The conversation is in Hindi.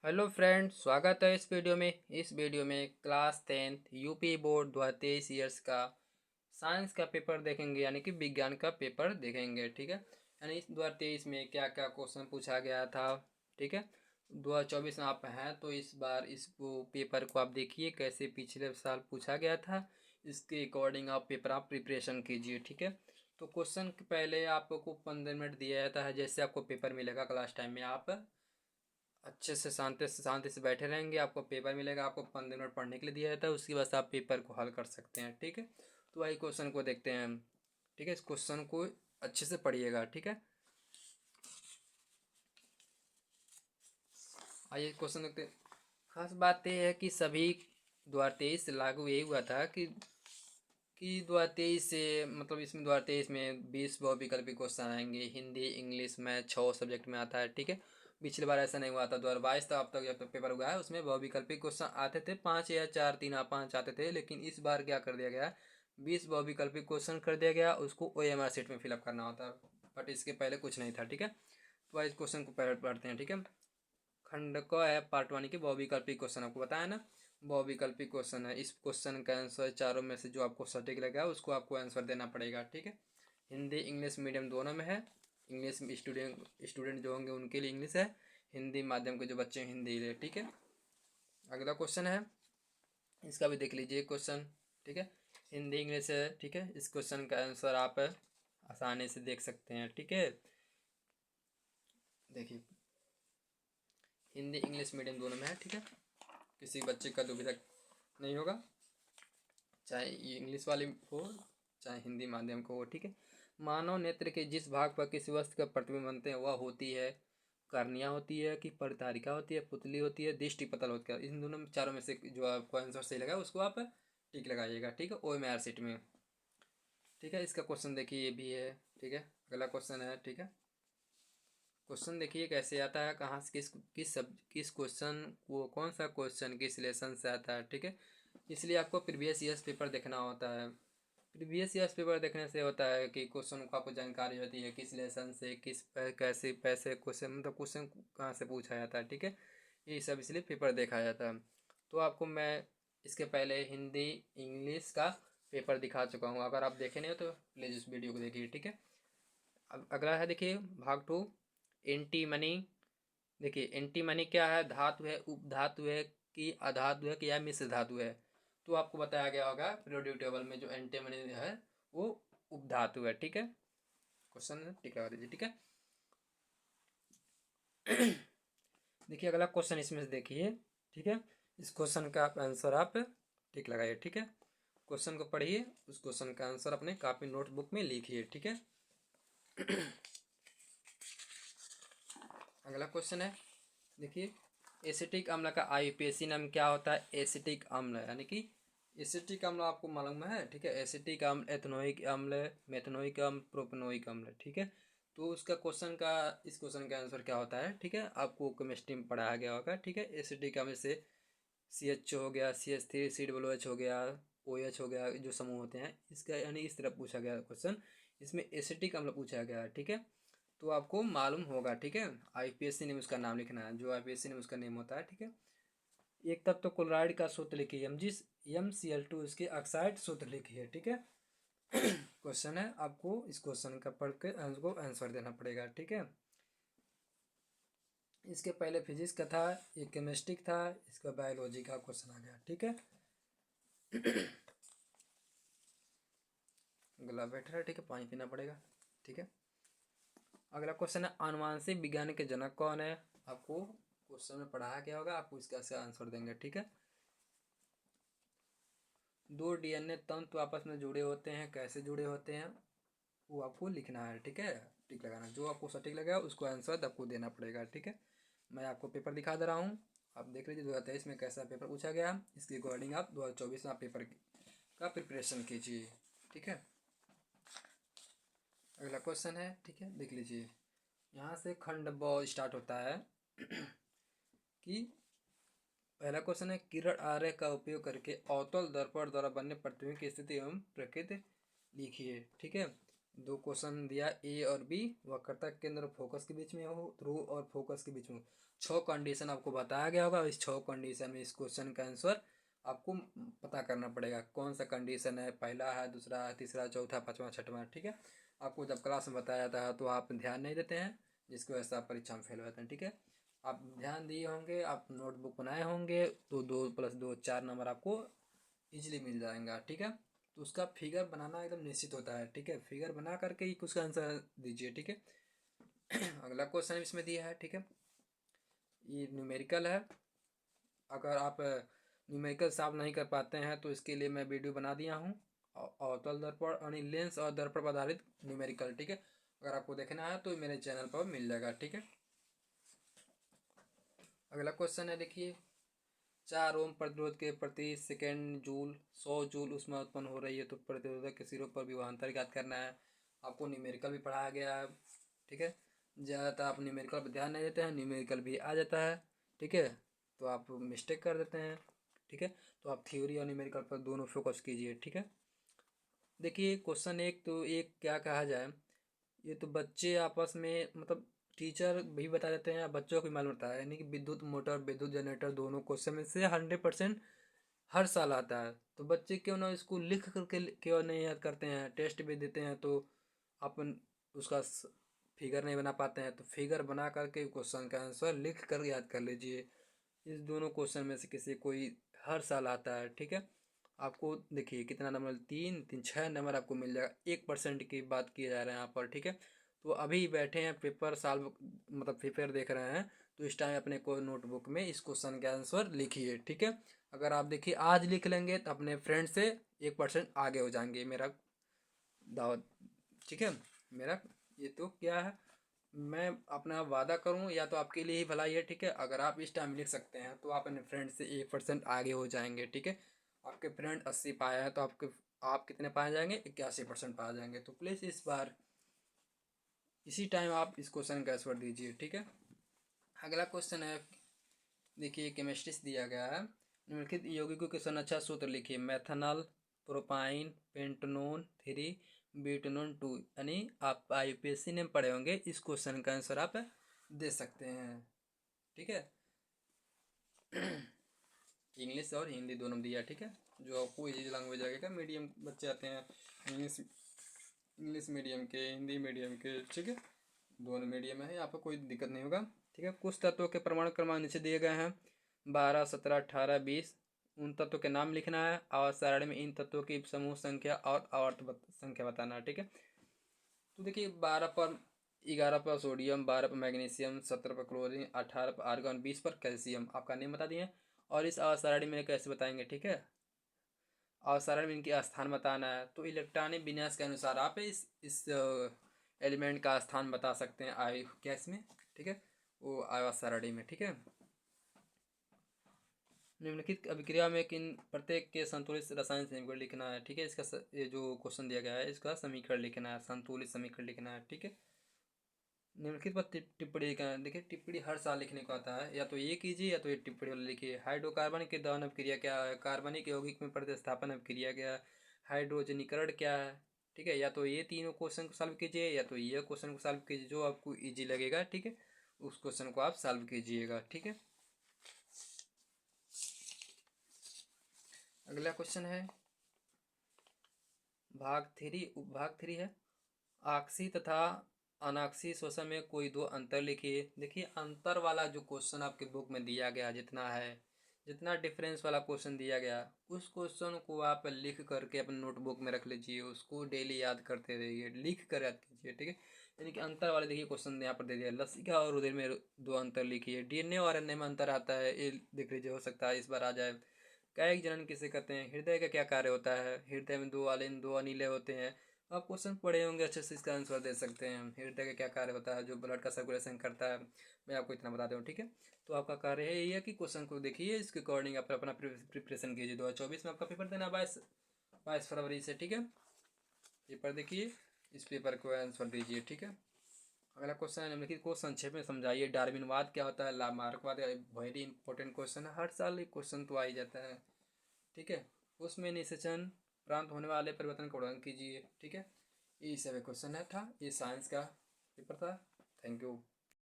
हेलो फ्रेंड, स्वागत है इस वीडियो में class 10th UP board 2023 years का साइंस का पेपर देखेंगे, यानी कि विज्ञान का पेपर देखेंगे। ठीक है, यानी इस 2023 में क्या क्या क्वेश्चन पूछा गया था। ठीक है, 2024 में आप हैं तो इस बार इस पेपर को आप देखिए कैसे पिछले साल पूछा गया था, इसके अकॉर्डिंग आप पेपर आप प्रिपरेशन कीजिए। ठीक है, तो क्वेश्चन के पहले आपको 15 मिनट दिया जाता है। जैसे आपको पेपर मिलेगा क्लास टाइम में, आप अच्छे से शांति से बैठे रहेंगे, आपको पेपर मिलेगा, आपको 15 मिनट पढ़ने के लिए दिया जाता है, उसके बाद आप पेपर को हल कर सकते हैं। ठीक है, तो वही क्वेश्चन को देखते हैं हम। ठीक है, इस क्वेश्चन को अच्छे से पढ़िएगा। ठीक है, आइए क्वेश्चन देखते हैं। खास बात यह है कि सभी 2023 से लागू यही हुआ था कि 2023 से मतलब इसमें 2023 में 20 बहुविकल्पी क्वेश्चन आएंगे। हिंदी, इंग्लिश, मैथ 6 सब्जेक्ट में आता है। ठीक है, पिछली बार ऐसा नहीं हुआ था। 2022 तक अब तक जब तक पेपर हुआ है उसमें बहुविकल्पी क्वेश्चन आते थे, 5 या 4, 3 या 5 आते थे। लेकिन इस बार क्या कर दिया गया, 20 बहुविकल्पी क्वेश्चन कर दिया गया, उसको OMR शीट में फिलअप करना होता है। बट इसके पहले कुछ नहीं था। ठीक है, तो इस क्वेश्चन को पढ़ते हैं। ठीक है, खंड क है पार्ट 1 की बहुविकल्पी क्वेश्चन आपको बताया ना, बहुविकल्पी क्वेश्चन है। इस क्वेश्चन का आंसर चारों में से जो आपको सटीक लगा उसको आपको आंसर देना पड़ेगा। ठीक है, हिंदी इंग्लिश मीडियम दोनों में है। इंग्लिश स्टूडेंट जो होंगे उनके लिए इंग्लिश है, हिंदी माध्यम के जो बच्चे हैं हिंदी लिए। ठीक है, अगला क्वेश्चन है, इसका भी देख लीजिए क्वेश्चन। ठीक है, हिंदी इंग्लिश है। ठीक है, इस क्वेश्चन का आंसर आप आसानी से देख सकते हैं। ठीक है, देखिए हिंदी इंग्लिश मीडियम दोनों में है। ठीक है, किसी बच्चे का दुविधा नहीं होगा, चाहे ये इंग्लिश वाले हो चाहे हिंदी माध्यम को हो। ठीक है, मानव नेत्र के जिस भाग पर किसी वस्तु का प्रतिबिंब बनते हैं वह होती है कर्निया होती है कि परितारिका होती है, पुतली होती है, दृष्टि पतल होती है। इन दोनों में चारों में से जो आपको आंसर सही लगा उसको आप टिक लगाइएगा। ठीक है, OMR शीट में। ठीक है, इसका क्वेश्चन देखिए, ये भी है। ठीक है, अगला क्वेश्चन है। ठीक है, क्वेश्चन देखिए कैसे आता है, कहाँ से किस क्वेश्चन वो कौन सा क्वेश्चन किस लेसन से आता है। ठीक है, इसलिए आपको प्रीवियस ईयर्स पेपर देखना होता है। प्रीवियस ईयर्स पेपर देखने से होता है कि क्वेश्चन को आपको जानकारी होती है किस लेसन से कैसे पैसे क्वेश्चन मतलब क्वेश्चन कहाँ से पूछा जाता है। ठीक है, ये सब इसलिए पेपर देखा जाता है। तो आपको मैं इसके पहले हिंदी इंग्लिश का पेपर दिखा चुका हूँ, अगर आप देखे नहीं हो तो प्लीज़ इस वीडियो को देखिए। ठीक है, अब अगला है देखिए भाग 2, एंटी मनी। देखिए एंटी मनी क्या है, धातु है, उपधातु है कि अधातु है कि या मिश्र धातु है। तो आपको बताया गया होगा पीरियोडिक टेबल में जो एंटी मनी है वो उपधातु है। ठीक है, क्वेश्चन टिक लगा दीजिए। ठीक है, देखिए अगला क्वेश्चन इसमें से देखिए। ठीक है, इस क्वेश्चन का आंसर आप टिक लगाइए। ठीक है, क्वेश्चन को पढ़िए, उस क्वेश्चन का आंसर अपने कॉपी नोटबुक में लिखिए। ठीक है, अगला क्वेश्चन है देखिए, एसिटिक अम्ल का IUPAC नाम क्या होता है। एसिटिक अम्ल यानी कि एसिटिक अम्ल आपको मालूम है। ठीक है, एसिटिक अम्ल, एथनोइक अम्ल, मेथनोइक अम्ल, प्रोपेनोइक अम्ल। ठीक है, तो उसका क्वेश्चन का इस क्वेश्चन का आंसर क्या होता है। ठीक है, आपको केमिस्ट्री में पढ़ाया गया होगा। ठीक है, एसिटिक अम्ल से CH हो गया, CH3, COOH हो गया, OH हो गया, जो समूह होते हैं इसका, यानी इस तरह पूछा गया क्वेश्चन, इसमें एसिटिक अम्ल पूछा गया है। ठीक है, तो आपको मालूम होगा। ठीक है, IUPAC नेम उसका नाम लिखना है, जो IUPAC नेम उसका नेम होता है। ठीक है, एक तत्व क्लोराइड का सूत्र लिखिए, MgCl2 इसके ऑक्साइड सूत्र लिखिए। ठीक है, क्वेश्चन है, आपको इस क्वेश्चन का पढ़ के को आंसर देना पड़ेगा। ठीक है, इसके पहले फिजिक्स का था, ये केमिस्ट्री था, इसका बायोलॉजी का क्वेश्चन आ गया। ठीक है, गला बैठ रहा है। ठीक है, पानी पीना पड़ेगा। ठीक है, अगला क्वेश्चन है, आनुवांशिक विज्ञान के जनक कौन है। आपको क्वेश्चन में पढ़ाया गया होगा, आपको इसका से आंसर देंगे। ठीक है, दो DNA तंतु आपस में जुड़े होते हैं, कैसे जुड़े होते हैं वो आपको लिखना है। ठीक है, टिक लगाना, जो आपको सटीक लगेगा उसको आंसर आपको देना पड़ेगा। ठीक है, मैं आपको पेपर दिखा दे रहा हूँ, आप देख लीजिए 2023 में कैसा पेपर पूछा गया, इसके अकॉर्डिंग आप 2024 में आप पेपर का प्रिपरेशन कीजिए। ठीक है, अगला क्वेश्चन है। ठीक है, देख लीजिए, यहाँ से खंड ब स्टार्ट होता है कि पहला क्वेश्चन है, किरण आरेख का उपयोग करके अवतल दर्पण द्वारा बनने प्रतिबिंब की स्थिति एवं प्रकृति लिखिए। ठीक है, दो क्वेश्चन दिया, A और B, वक्रता केंद्र फोकस के बीच में हो, ध्रुव और फोकस के बीच में हो। 6 कंडीशन आपको बताया गया होगा। इस 6 कंडीशन में इस क्वेश्चन का आंसर आपको पता करना पड़ेगा। कौन सा कंडीशन है, पहला है, दूसरा है, तीसरा, चौथा, पाँचवा, छठवां, ठीक है। आपको जब क्लास में बताया जाता है तो आप ध्यान नहीं देते हैं, जिसकी वजह से आप परीक्षा में फेल हो जाते हैं, ठीक है। आप ध्यान दिए होंगे, आप नोटबुक बनाए होंगे, तो 2+2 4 नंबर आपको इजीली मिल जाएगा, ठीक है। तो उसका फिगर बनाना एकदम निश्चित होता है, ठीक है। फिगर बना करके ही उसका आंसर दीजिए, ठीक है। अगला क्वेश्चन इसमें दिया है, ठीक है। ये न्यूमेरिकल है। अगर आप न्यूमेरिकल सॉल्व नहीं कर पाते हैं तो इसके लिए मैं वीडियो बना दिया हूँ, अवतल दर्पण यानी लेंस और दर्पण पर आधारित न्यूमेरिकल, ठीक है। अगर आपको देखना है तो मेरे चैनल पर मिल जाएगा, ठीक है। अगला क्वेश्चन है, देखिए 4 ओम प्रतिरोध के प्रति सेकेंड जूल 100 जूल ऊष्मा उत्पन्न हो रही है, तो प्रतिरोधक के सिरों पर विभवांतर ज्ञात करना है। आपको न्यूमेरिकल भी पढ़ाया गया है, ठीक है। ज़्यादातर आप न्यूमेरिकल पर ध्यान नहीं देते हैं, न्यूमेरिकल भी आ जाता है, ठीक है, तो आप मिस्टेक कर देते हैं, ठीक है। तो आप थ्योरी और न्यूमेरिकल पर दोनों फोकस कीजिए, ठीक है। देखिए क्वेश्चन एक तो एक क्या कहा जाए, ये तो बच्चे आपस में मतलब टीचर भी बता देते हैं, बच्चों को भी मालूम होता है, यानी कि विद्युत मोटर, विद्युत जनरेटर दोनों क्वेश्चन में से 100% हर साल आता है। तो बच्चे क्यों ना इसको लिख करके क्यों नहीं याद करते हैं, टेस्ट भी देते हैं तो अपन उसका फिगर नहीं बना पाते हैं, तो फिगर बना करके क्वेश्चन का आंसर लिख कर याद कर लीजिए। इस दोनों क्वेश्चन में से किसी कोई हर साल आता है, ठीक है। आपको देखिए कितना नंबर, 3 3 6 नंबर आपको मिल जाएगा। 1% की बात की जा रहा है यहाँ पर, ठीक है। तो अभी बैठे हैं पेपर सॉल्व मतलब पेपर देख रहे हैं, तो इस टाइम अपने को नोटबुक में इस क्वेश्चन का आंसर लिखिए, ठीक है। अगर आप देखिए आज लिख लेंगे तो अपने फ्रेंड से 1% आगे हो जाएंगे, मेरा दावत, ठीक है। मेरा ये तो क्या है, मैं अपना वादा करूं या तो आपके लिए ही भलाई है, ठीक है। अगर आप इस टाइम लिख सकते हैं तो आप अपने फ्रेंड से 1% आगे हो जाएंगे, ठीक है। आपके फ्रेंड 80 पाया है तो आप कितने पाए जाएंगे, 81% पा जाएंगे। तो प्लीज़ इस बार इसी टाइम आप इस क्वेश्चन का आंसर दीजिए, ठीक है। अगला क्वेश्चन है, देखिए केमिस्ट्री से दिया गया है। निम्नलिखित यौगिकों के संरचना सूत्र लिखिए। मेथनॉल, प्रोपाइन, पेंटनोन 3, ब्यूटेनोन 2, यानी आप IUPAC ने पढ़े होंगे, इस क्वेश्चन का आंसर आप दे सकते हैं, ठीक है। इंग्लिश और हिंदी दोनों दिया, ठीक है। जो आपको इजी लैंग्वेज लगेगा, मीडियम बच्चे आते हैं इंग्लिश मीडियम के, हिंदी मीडियम के, ठीक है, दोनों मीडियम है, आपको कोई दिक्कत नहीं होगा, ठीक है। कुछ तत्वों के परमाणु क्रमांक नीचे दिए गए हैं, 12 17 18 20। उन तत्वों के नाम लिखना है और सारणी में इन तत्वों की समूह संख्या और आवर्त संख्या बताना है, ठीक है। तो देखिए 12 पर 11 पर सोडियम, 12 पर मैग्नीशियम, 17 पर क्लोरीन, 18 पर आर्गन, 20 पर कैल्शियम, आपका नेम बता दिए। और इस सारणी में कैसे बताएंगे, ठीक है। और सारणी में इनकी स्थान बताना है, तो इलेक्ट्रॉनिक विन्यास के अनुसार आप इस एलिमेंट का स्थान बता सकते हैं आई गैस में, ठीक है, वो आया सारणी में, ठीक है। निम्नलिखित अभिक्रिया में किन प्रत्येक के संतुलित रसायन समीकरण लिखना है, ठीक है। इसका ये जो क्वेश्चन दिया गया है इसका समीकरण लिखना है, संतुलित समीकरण लिखना है, ठीक है। निम्नलिखित पर टिप्पणी लिखना है। देखिए टिप्पणी हर साल लिखने को आता है, या तो ये कीजिए या तो ये टिप्पणी वाला लिखिए। हाइड्रोकार्बन के दहन अभिक्रिया क्या है, कार्बनिक यौगिक में प्रतिस्थापन अभिक्रिया क्या है, हाइड्रोजनीकरण क्या है, ठीक है। या तो ये तीनों क्वेश्चन को सॉल्व कीजिए या तो ये क्वेश्चन को सॉल्व कीजिए, जो आपको ईजी लगेगा, ठीक है, उस क्वेश्चन को आप सॉल्व कीजिएगा, ठीक है। अगला क्वेश्चन है भाग 3 है। आक्सी तथा अनाक्सी शोषण में कोई दो अंतर लिखिए। देखिए अंतर वाला जो क्वेश्चन आपके बुक में दिया गया, जितना है, जितना डिफरेंस वाला क्वेश्चन दिया गया, उस क्वेश्चन को आप लिख करके अपने नोटबुक में रख लीजिए, उसको डेली याद करते रहिए, लिख कर याद कीजिए, ठीक है। यानी कि अंतर वाले देखिए क्वेश्चन यहाँ पर दे दिया, लसिका और रुधिर में दो अंतर लिखिए। DNA और RNA में अंतर आता है, ये देख लीजिए, हो सकता है इस बार आ जाए। कायिक जनन किसे कहते हैं, हृदय का क्या कार्य होता है, हृदय में दो अनिले होते हैं। आप क्वेश्चन पढ़े होंगे अच्छे से, इसका आंसर दे सकते हैं। हृदय का क्या कार्य होता है, जो ब्लड का सर्कुलेशन करता है, मैं आपको इतना बता दूँ, ठीक है। तो आपका कार्य है यही है कि क्वेश्चन को देखिए, इसके अकॉर्डिंग आप अपना प्रिपरेशन कीजिए। 2024 में आपका पेपर देना 22 फरवरी से, ठीक है। पेपर देखिए, इस पेपर को आंसर दीजिए, ठीक है। अगला क्वेश्चन है, निम्नलिखित को संक्षेप में समझाइए। डार्विनवाद क्या होता है, लामार्कवाद, वेरी इंपॉर्टेंट क्वेश्चन है, हर साल एक क्वेश्चन तो आ ही जाता है, ठीक है। उसमें निषेचन प्रांत होने वाले परिवर्तन का वर्णन कीजिए, ठीक है। ये सभी क्वेश्चन है था, ये साइंस का पेपर था। Thank you.